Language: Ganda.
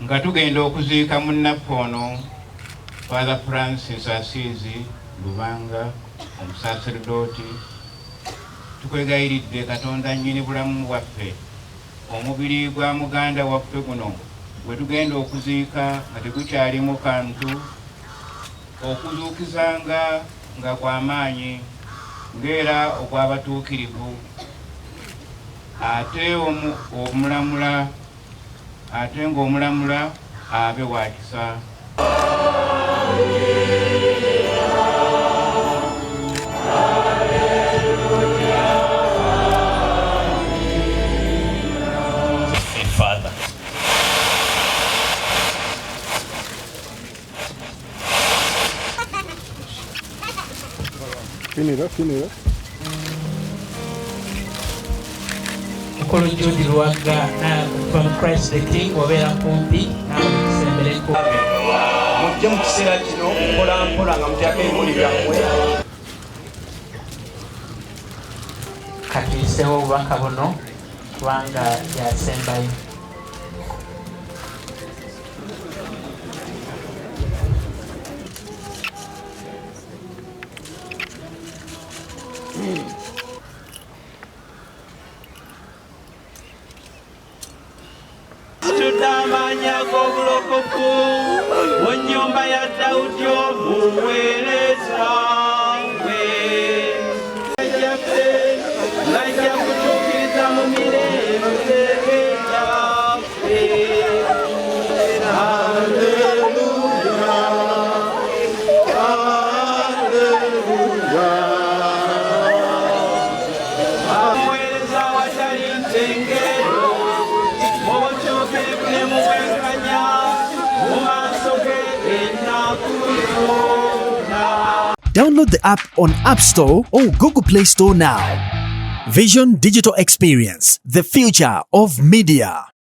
nga tugenda okuziika munnaffe ono Father Francis Asiizi Lubanga omusaserdoti. Tukwegayiridde Katonda nnyini bulamu bwaffe omubiri gwa muganda waffe guno gwe tugenda okuziika nga tegukyalimu kantu okuzuukizanga nga kw'amaanyi ng'era okw'abatuukirivu ate ng'omulamula abe wa kisa. Father. Finira. Mukolo Judy Lwaga from Christ the King wabeera kumpi namusembereko Mujje mu kiseera kino mpola nga mutyako ebimuli byammwe. katuyiseewo obubaka buno kubanga yasembayo. Tutamanya g'obulokofu mu nnyumba ya Dawudi omuweereza we. Najja kutuukiriza mu mirembe gyaffe. Haleluya, haleluya. Omuweereza watali ntengero Download the app on App Store or Google Play Store now. Vision Digital Experience, the future of media.